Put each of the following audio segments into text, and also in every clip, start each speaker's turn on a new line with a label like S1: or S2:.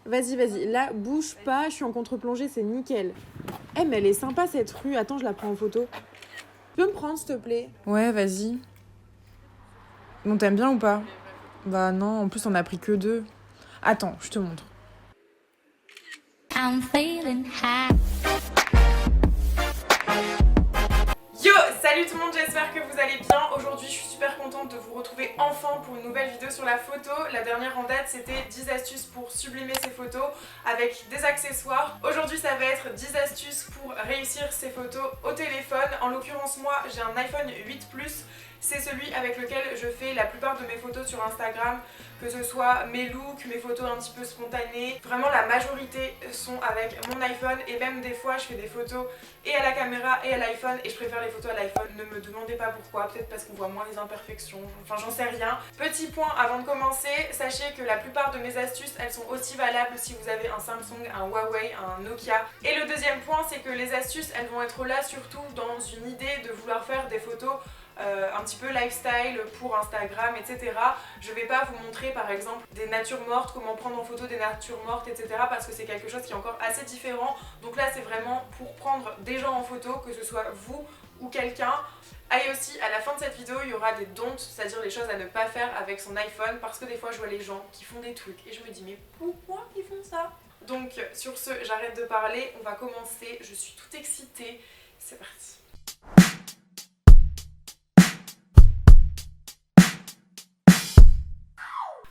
S1: Vas-y, vas-y. Là, bouge pas, je suis en contre-plongée, c'est nickel. Eh, mais elle est sympa cette rue. Attends, je la prends en photo. Tu peux me prendre, s'il te plaît?
S2: Ouais, vas-y. Bon, t'aimes bien ou pas? Bah non, en plus on a pris que deux. Attends, je te montre.
S3: I'm feeling high.
S1: Yo, salut tout le monde, j'espère que vous allez bien. Aujourd'hui, je suis super contente de vous retrouver enfin pour une nouvelle vidéo sur la photo. La dernière en date, c'était 10 astuces pour sublimer ses photos avec des accessoires. Aujourd'hui, ça va être 10 astuces pour réussir ses photos au téléphone. En l'occurrence, moi, j'ai un iPhone 8 Plus. C'est celui avec lequel je fais la plupart de mes photos sur Instagram, que ce soit mes looks, mes photos un petit peu spontanées. Vraiment la majorité sont avec mon iPhone et même des fois je fais des photos et à la caméra et à l'iPhone et je préfère les photos à l'iPhone. Ne me demandez pas pourquoi, peut-être parce qu'on voit moins les imperfections, enfin j'en sais rien. Petit point avant de commencer, sachez que la plupart de mes astuces elles sont aussi valables si vous avez un Samsung, un Huawei, un Nokia. Et le deuxième point c'est que les astuces elles vont être là surtout dans une idée de vouloir faire des photos un petit peu lifestyle pour Instagram, etc. Je vais pas vous montrer par exemple des natures mortes, comment prendre en photo des natures mortes, etc. parce que c'est quelque chose qui est encore assez différent. Donc là c'est vraiment pour prendre des gens en photo, que ce soit vous ou quelqu'un. Et aussi à la fin de cette vidéo il y aura des don'ts, c'est-à-dire les choses à ne pas faire avec son iPhone, parce que des fois je vois les gens qui font des trucs et je me dis mais pourquoi ils font ça? Donc sur ce j'arrête de parler, on va commencer, je suis toute excitée, c'est parti.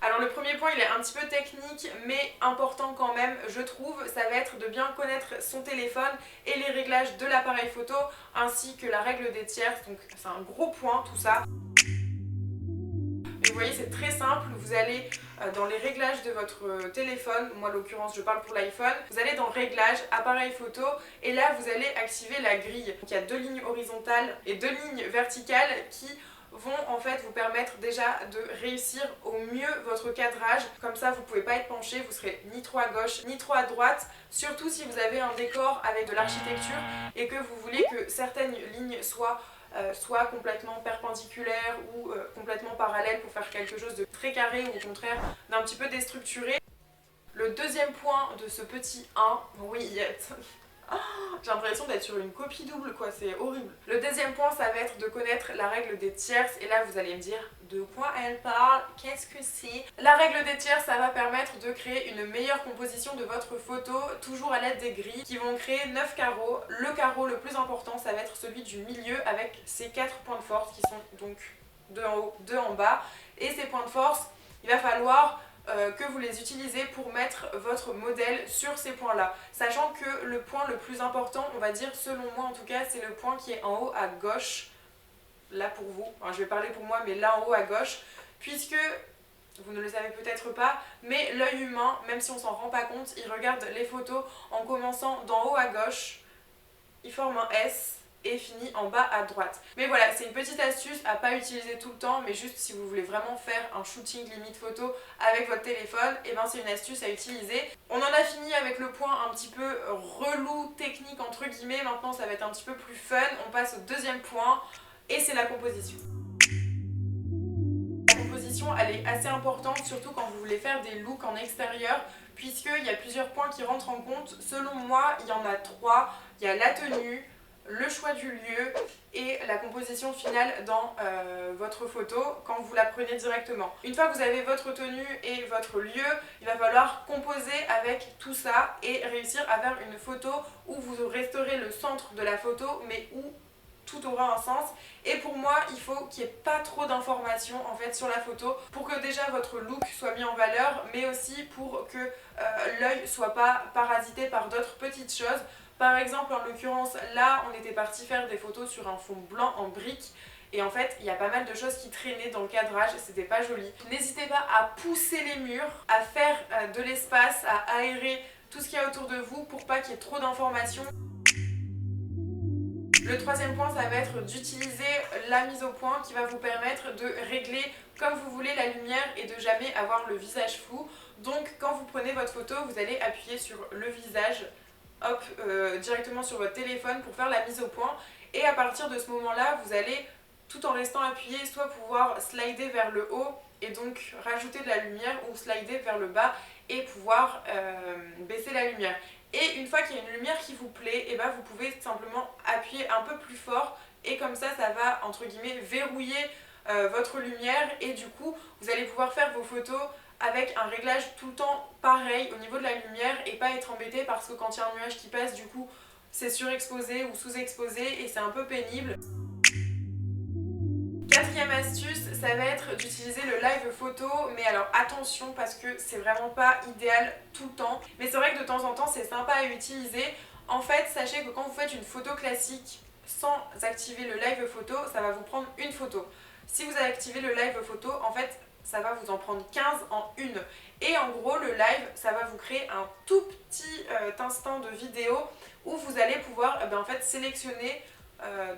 S1: Alors le premier point il est un petit peu technique mais important quand même je trouve, ça va être de bien connaître son téléphone et les réglages de l'appareil photo ainsi que la règle des tierces, donc c'est un gros point tout ça. Et vous voyez c'est très simple, vous allez dans les réglages de votre téléphone, moi en l'occurrence je parle pour l'iPhone, vous allez dans réglages, appareil photo et là vous allez activer la grille. Donc il y a deux lignes horizontales et deux lignes verticales qui vont en fait vous permettre déjà de réussir au mieux votre cadrage. Comme ça vous pouvez pas être penché, vous serez ni trop à gauche ni trop à droite, surtout si vous avez un décor avec de l'architecture et que vous voulez que certaines lignes soient soit complètement perpendiculaires ou complètement parallèles pour faire quelque chose de très carré ou au contraire d'un petit peu déstructuré. Le deuxième point de ce petit 1, oui, j'ai l'impression d'être sur une copie double quoi, c'est horrible. Le deuxième point ça va être de connaître la règle des tierces et là vous allez me dire de quoi elle parle, qu'est-ce que c'est? La règle des tierces ça va permettre de créer une meilleure composition de votre photo, toujours à l'aide des grilles qui vont créer 9 carreaux. Le carreau le plus important ça va être celui du milieu avec ses 4 points de force qui sont donc 2 en haut, 2 en bas et ces points de force il va falloir que vous les utilisez pour mettre votre modèle sur ces points là, sachant que le point le plus important on va dire selon moi en tout cas c'est le point qui est en haut à gauche, là pour vous, enfin, je vais parler pour moi mais là en haut à gauche, puisque vous ne le savez peut-être pas mais l'œil humain même si on s'en rend pas compte il regarde les photos en commençant d'en haut à gauche, il forme un S et finit en bas à droite. Mais voilà, c'est une petite astuce à pas utiliser tout le temps, mais juste si vous voulez vraiment faire un shooting limite photo avec votre téléphone, et ben c'est une astuce à utiliser. On en a fini avec le point un petit peu relou, technique entre guillemets, maintenant ça va être un petit peu plus fun. On passe au deuxième point, et c'est la composition. La composition, elle est assez importante, surtout quand vous voulez faire des looks en extérieur, puisqu'il y a plusieurs points qui rentrent en compte. Selon moi, il y en a 3. Il y a la tenue, le choix du lieu et la composition finale dans votre photo quand vous la prenez directement. Une fois que vous avez votre tenue et votre lieu, il va falloir composer avec tout ça et réussir à faire une photo où vous resterez le centre de la photo mais où tout aura un sens. Et pour moi il faut qu'il n'y ait pas trop d'informations en fait sur la photo pour que déjà votre look soit mis en valeur mais aussi pour que l'œil soit pas parasité par d'autres petites choses. Par exemple en l'occurrence là on était parti faire des photos sur un fond blanc en briques et en fait il y a pas mal de choses qui traînaient dans le cadrage, c'était pas joli. N'hésitez pas à pousser les murs, à faire de l'espace, à aérer tout ce qu'il y a autour de vous pour pas qu'il y ait trop d'informations. Le troisième point ça va être d'utiliser la mise au point qui va vous permettre de régler comme vous voulez la lumière et de jamais avoir le visage flou. Donc quand vous prenez votre photo vous allez appuyer sur le visage, hop, directement sur votre téléphone pour faire la mise au point et à partir de ce moment là vous allez tout en restant appuyé soit pouvoir slider vers le haut et donc rajouter de la lumière ou slider vers le bas et pouvoir baisser la lumière. Et une fois qu'il y a une lumière qui vous plaît, et ben vous pouvez simplement appuyer un peu plus fort et comme ça va entre guillemets verrouiller votre lumière et du coup vous allez pouvoir faire vos photos avec un réglage tout le temps pareil au niveau de la lumière et pas être embêté parce que quand il y a un nuage qui passe du coup c'est surexposé ou sous-exposé et c'est un peu pénible. Quatrième astuce, ça va être d'utiliser le live photo, mais alors attention parce que c'est vraiment pas idéal tout le temps. Mais c'est vrai que de temps en temps c'est sympa à utiliser. En fait, sachez que quand vous faites une photo classique sans activer le live photo, ça va vous prendre une photo. Si vous activez le live photo, en fait, ça va vous en prendre 15 en une. Et en gros, le live, ça va vous créer un tout petit instant de vidéo où vous allez pouvoir en fait, sélectionner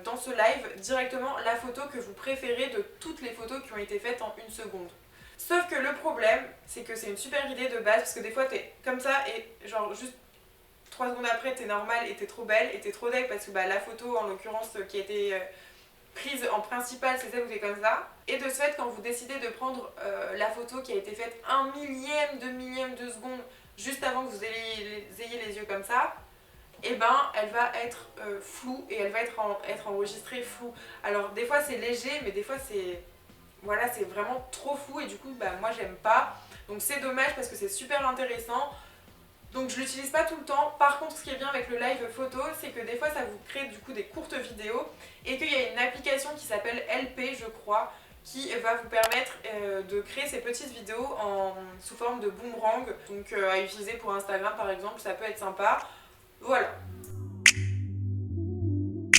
S1: dans ce live directement la photo que vous préférez de toutes les photos qui ont été faites en une seconde. Sauf que le problème, c'est que c'est une super idée de base parce que des fois t'es comme ça et genre juste 3 secondes après t'es normale et t'es trop belle et t'es trop deg parce que la photo en l'occurrence qui a été prise en principal c'est celle où t'es comme ça. Et de ce fait quand vous décidez de prendre la photo qui a été faite un millième de seconde juste avant que vous ayez les yeux comme ça, et elle va être floue et elle va être enregistrée floue. Alors des fois c'est léger mais des fois c'est voilà, c'est vraiment trop flou et du coup moi j'aime pas. Donc c'est dommage parce que c'est super intéressant. Donc je l'utilise pas tout le temps. Par contre ce qui est bien avec le live photo c'est que des fois ça vous crée du coup des courtes vidéos et qu'il y a une application qui s'appelle LP je crois qui va vous permettre de créer ces petites vidéos sous forme de boomerang. Donc à utiliser pour Instagram par exemple, ça peut être sympa. Voilà.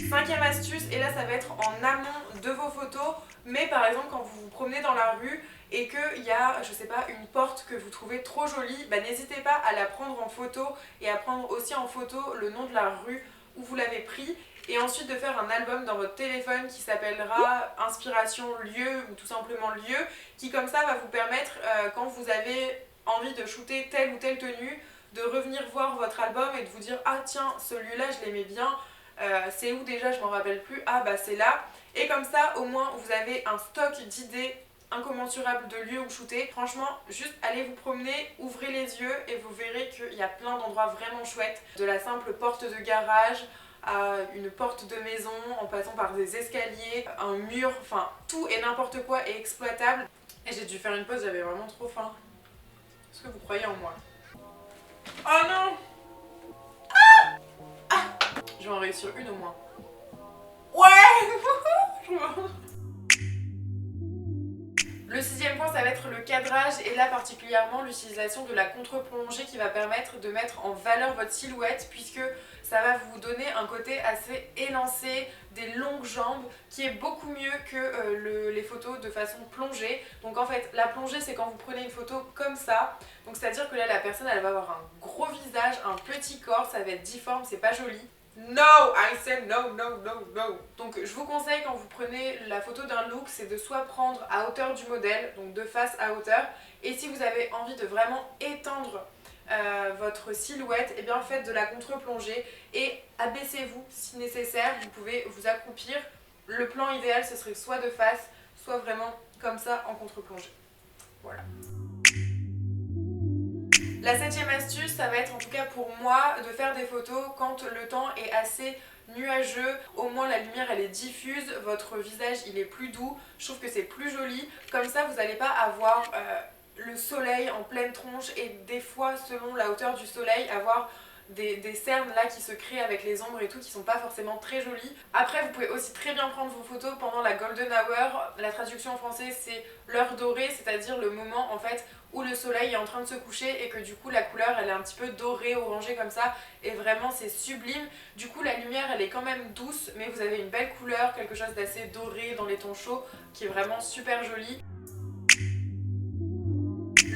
S1: Cinquième astuce, et là ça va être en amont de vos photos, mais par exemple quand vous vous promenez dans la rue et qu'il y a, je sais pas, une porte que vous trouvez trop jolie, n'hésitez pas à la prendre en photo et à prendre aussi en photo le nom de la rue où vous l'avez pris et ensuite de faire un album dans votre téléphone qui s'appellera Inspiration Lieu ou tout simplement Lieu, qui comme ça va vous permettre quand vous avez envie de shooter telle ou telle tenue, de revenir voir votre album et de vous dire ah tiens celui-là je l'aimais bien, c'est où déjà je m'en rappelle plus, ah c'est là, et comme ça au moins vous avez un stock d'idées incommensurable de lieux où shooter. Franchement juste allez vous promener, ouvrez les yeux et vous verrez qu'il y a plein d'endroits vraiment chouettes, de la simple porte de garage à une porte de maison en passant par des escaliers, un mur, enfin tout et n'importe quoi est exploitable. Et j'ai dû faire une pause, j'avais vraiment trop faim. Est-ce que vous croyez en moi? Oh non! Je vais en réussir une au moins. Ouais. Le sixième point ça va être le cadrage et là particulièrement l'utilisation de la contre-plongée qui va permettre de mettre en valeur votre silhouette puisque ça va vous donner un côté assez élancé, des longues jambes qui est beaucoup mieux que les photos de façon plongée. Donc en fait la plongée c'est quand vous prenez une photo comme ça, donc c'est à dire que là la personne elle va avoir un gros visage, un petit corps, ça va être difforme, c'est pas joli. No, I said no, no, no, no. Donc je vous conseille quand vous prenez la photo d'un look, c'est de soit prendre à hauteur du modèle, donc de face à hauteur, et si vous avez envie de vraiment étendre votre silhouette, et bien faites de la contre-plongée et abaissez-vous si nécessaire, vous pouvez vous accroupir. Le plan idéal ce serait soit de face, soit vraiment comme ça en contre-plongée. Voilà. La septième astuce, ça va être en tout cas pour moi de faire des photos quand le temps est assez nuageux, au moins la lumière elle est diffuse, votre visage il est plus doux, je trouve que c'est plus joli, comme ça vous n'allez pas avoir le soleil en pleine tronche et des fois selon la hauteur du soleil avoir des cernes là qui se créent avec les ombres et tout qui sont pas forcément très jolies. Après vous pouvez aussi très bien prendre vos photos pendant la golden hour, la traduction en français c'est l'heure dorée, c'est-à-dire le moment en fait où le soleil est en train de se coucher et que du coup la couleur elle est un petit peu dorée, orangée comme ça et vraiment c'est sublime. Du coup la lumière elle est quand même douce mais vous avez une belle couleur, quelque chose d'assez doré dans les tons chauds qui est vraiment super joli.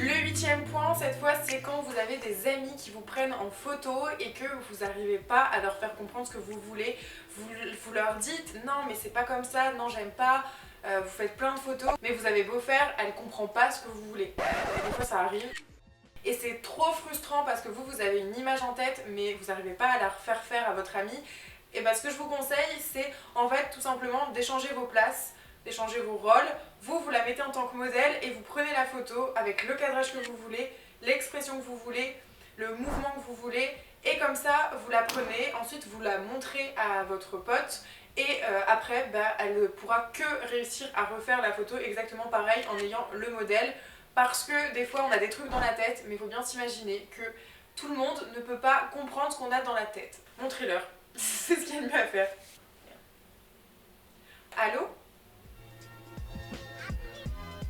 S1: Le huitième point, cette fois, c'est quand vous avez des amis qui vous prennent en photo et que vous n'arrivez pas à leur faire comprendre ce que vous voulez. Vous leur dites non mais c'est pas comme ça, non j'aime pas, vous faites plein de photos, mais vous avez beau faire, elle comprend pas ce que vous voulez. Des fois ça arrive. Et c'est trop frustrant parce que vous avez une image en tête mais vous n'arrivez pas à la refaire faire à votre ami. Et ce que je vous conseille, c'est en fait tout simplement d'échanger vos places, d'échanger vos rôles. Vous la mettez en tant que modèle et vous prenez la photo avec le cadrage que vous voulez l'expression que vous voulez, le mouvement que vous voulez, et comme ça vous la prenez, ensuite vous la montrez à votre pote et après elle pourra que réussir à refaire la photo exactement pareil en ayant le modèle, parce que des fois on a des trucs dans la tête, mais il faut bien s'imaginer que tout le monde ne peut pas comprendre ce qu'on a dans la tête. Montrez-leur, c'est ce qu'il y a de mieux à faire. Allô?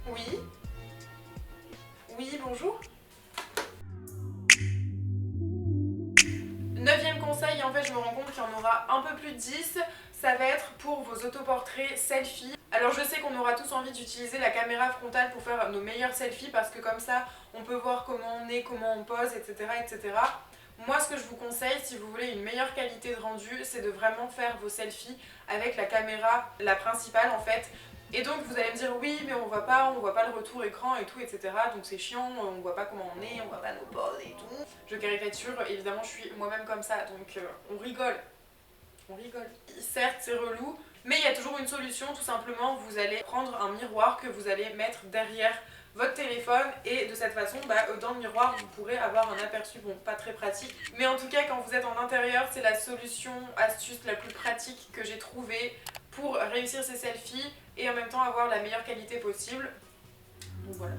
S1: Oui? Oui, bonjour? Neuvième conseil, en fait je me rends compte qu'il y en aura un peu plus de 10, ça va être pour vos autoportraits selfies. Alors je sais qu'on aura tous envie d'utiliser la caméra frontale pour faire nos meilleurs selfies parce que comme ça on peut voir comment on est, comment on pose, etc. etc. Moi ce que je vous conseille si vous voulez une meilleure qualité de rendu, c'est de vraiment faire vos selfies avec la caméra, la principale en fait. Et donc vous allez me dire oui mais on voit pas le retour écran et tout etc. Donc c'est chiant, on voit pas comment on est, on voit pas nos poses et tout. Je caricature, évidemment je suis moi-même comme ça donc on rigole. On rigole. Certes c'est relou, mais il y a toujours une solution, tout simplement vous allez prendre un miroir que vous allez mettre derrière votre téléphone et de cette façon dans le miroir vous pourrez avoir un aperçu, bon pas très pratique, mais en tout cas quand vous êtes en intérieur c'est la solution, astuce la plus pratique que j'ai trouvée pour réussir ces selfies et en même temps avoir la meilleure qualité possible. Donc voilà.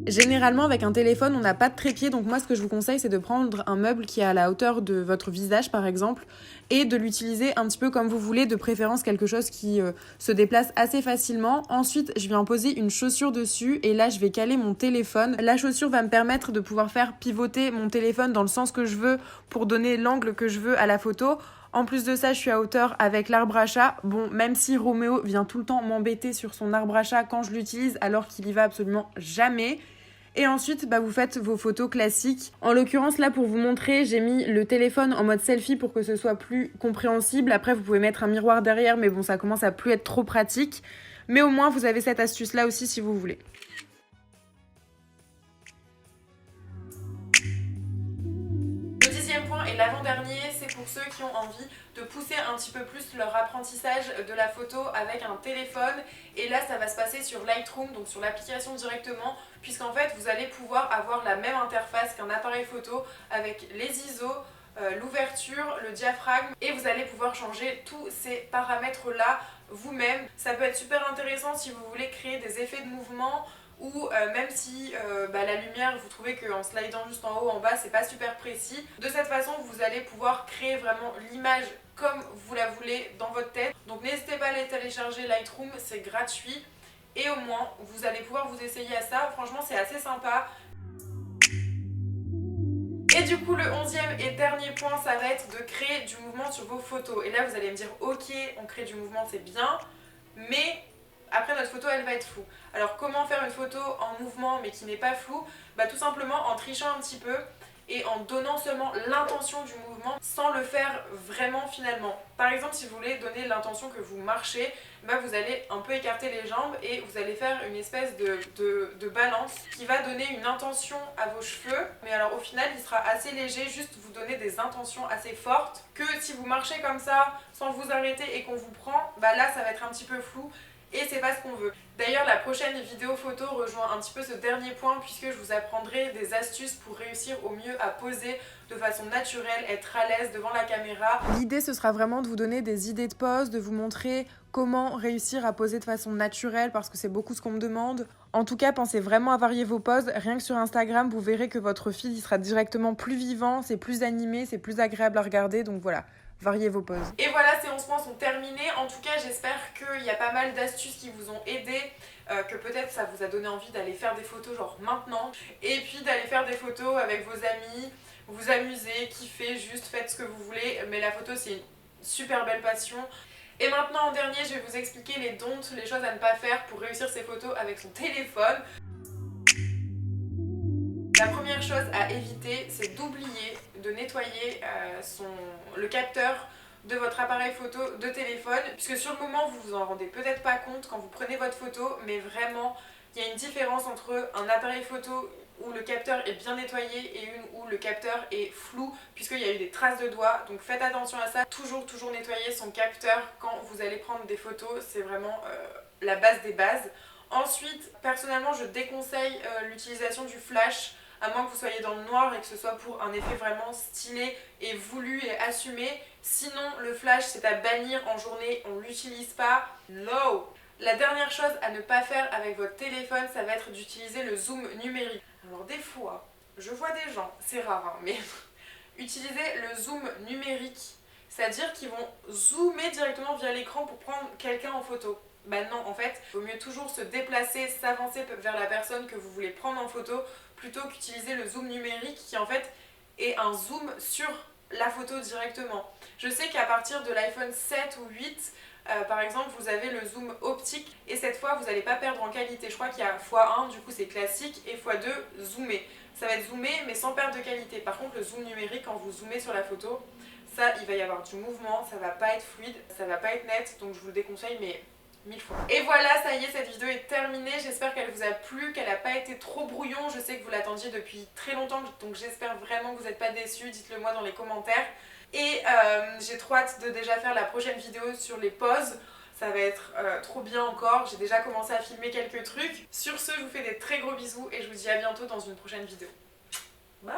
S2: Généralement, avec un téléphone, on n'a pas de trépied, donc moi, ce que je vous conseille, c'est de prendre un meuble qui est à la hauteur de votre visage, par exemple, et de l'utiliser un petit peu comme vous voulez, de préférence quelque chose qui se déplace assez facilement. Ensuite, je viens poser une chaussure dessus, et là, je vais caler mon téléphone. La chaussure va me permettre de pouvoir faire pivoter mon téléphone dans le sens que je veux pour donner l'angle que je veux à la photo. En plus de ça, je suis à hauteur avec l'arbre à chat. Bon, même si Roméo vient tout le temps m'embêter sur son arbre à chat quand je l'utilise, alors qu'il y va absolument jamais. Et ensuite, vous faites vos photos classiques. En l'occurrence, là, pour vous montrer, j'ai mis le téléphone en mode selfie pour que ce soit plus compréhensible. Après, vous pouvez mettre un miroir derrière, mais bon, ça commence à plus être trop pratique. Mais au moins, vous avez cette astuce-là aussi si vous voulez.
S1: Le 10e point et l'avant-dernier, c'est pour ceux qui ont envie de pousser un petit peu plus leur apprentissage de la photo avec un téléphone. Et là, ça va se passer sur Lightroom, donc sur l'application directement, puisqu'en fait, vous allez pouvoir avoir la même interface qu'un appareil photo avec les ISO, l'ouverture, le diaphragme, et vous allez pouvoir changer tous ces paramètres-là vous-même. Ça peut être super intéressant si vous voulez créer des effets de mouvement, ou même si la lumière, vous trouvez qu'en slidant juste en haut, en bas, c'est pas super précis. De cette façon, vous allez pouvoir créer vraiment l'image comme vous la voulez dans votre tête. Donc n'hésitez pas à aller télécharger Lightroom, c'est gratuit. Et au moins, vous allez pouvoir vous essayer à ça. Franchement, c'est assez sympa. Et du coup, le 11e et dernier point, ça va être de créer du mouvement sur vos photos. Et là, vous allez me dire, ok, on crée du mouvement, c'est bien, mais après notre photo, elle va être floue. Alors, comment faire une photo en mouvement, mais qui n'est pas floue? Tout simplement en trichant un petit peu et en donnant seulement l'intention du mouvement sans le faire vraiment finalement. Par exemple, si vous voulez donner l'intention que vous marchez, vous allez un peu écarter les jambes et vous allez faire une espèce de balance qui va donner une intention à vos cheveux. Mais alors au final, il sera assez léger, juste vous donner des intentions assez fortes, que si vous marchez comme ça, sans vous arrêter et qu'on vous prend, là ça va être un petit peu flou. Et c'est pas ce qu'on veut. D'ailleurs, la prochaine vidéo photo rejoint un petit peu ce dernier point puisque je vous apprendrai des astuces pour réussir au mieux à poser de façon naturelle, être à l'aise devant la caméra.
S2: L'idée, ce sera vraiment de vous donner des idées de pose, de vous montrer comment réussir à poser de façon naturelle parce que c'est beaucoup ce qu'on me demande. En tout cas, pensez vraiment à varier vos poses. Rien que sur Instagram, vous verrez que votre feed il sera directement plus vivant, c'est plus animé, c'est plus agréable à regarder. Donc voilà. Variez vos poses.
S1: Et voilà, ces 11 points sont terminés. En tout cas, j'espère qu'il y a pas mal d'astuces qui vous ont aidé, que peut-être ça vous a donné envie d'aller faire des photos genre maintenant, et puis d'aller faire des photos avec vos amis, vous amuser, kiffer, juste faites ce que vous voulez. Mais la photo, c'est une super belle passion. Et maintenant, en dernier, je vais vous expliquer les don'ts, les choses à ne pas faire pour réussir ces photos avec son téléphone. La première chose à éviter, c'est d'oublier de nettoyer le capteur de votre appareil photo de téléphone, puisque sur le moment vous vous en rendez peut-être pas compte quand vous prenez votre photo, mais vraiment il y a une différence entre un appareil photo où le capteur est bien nettoyé et une où le capteur est flou puisqu'il y a eu des traces de doigts. Donc faites attention à ça, toujours nettoyer son capteur quand vous allez prendre des photos, c'est vraiment la base des bases. Ensuite, personnellement, je déconseille l'utilisation du flash, à moins que vous soyez dans le noir et que ce soit pour un effet vraiment stylé et voulu et assumé. Sinon, le flash, c'est à bannir en journée, on l'utilise pas. No! La dernière chose à ne pas faire avec votre téléphone, ça va être d'utiliser le zoom numérique. Alors des fois, je vois des gens, c'est rare, hein, mais utiliser le zoom numérique, c'est-à-dire qu'ils vont zoomer directement via l'écran pour prendre quelqu'un en photo. Bah non, en fait, il vaut mieux toujours se déplacer, s'avancer vers la personne que vous voulez prendre en photo plutôt qu'utiliser le zoom numérique qui en fait est un zoom sur la photo directement. Je sais qu'à partir de l'iPhone 7 ou 8, par exemple, vous avez le zoom optique et cette fois, vous n'allez pas perdre en qualité. Je crois qu'il y a x1, du coup c'est classique, et x2, zoomé. Ça va être zoomé mais sans perte de qualité. Par contre, le zoom numérique, quand vous zoomez sur la photo, ça, il va y avoir du mouvement, ça va pas être fluide, ça va pas être net, donc je vous le déconseille, mais 1000 fois. Et voilà, ça y est, cette vidéo est terminée. J'espère qu'elle vous a plu, qu'elle n'a pas été trop brouillon. Je sais que vous l'attendiez depuis très longtemps, donc j'espère vraiment que vous n'êtes pas déçus. Dites-le moi dans les commentaires. Et j'ai trop hâte de déjà faire la prochaine vidéo sur les poses. Ça va être trop bien encore. J'ai déjà commencé à filmer quelques trucs. Sur ce, je vous fais des très gros bisous et je vous dis à bientôt dans une prochaine vidéo. Bye!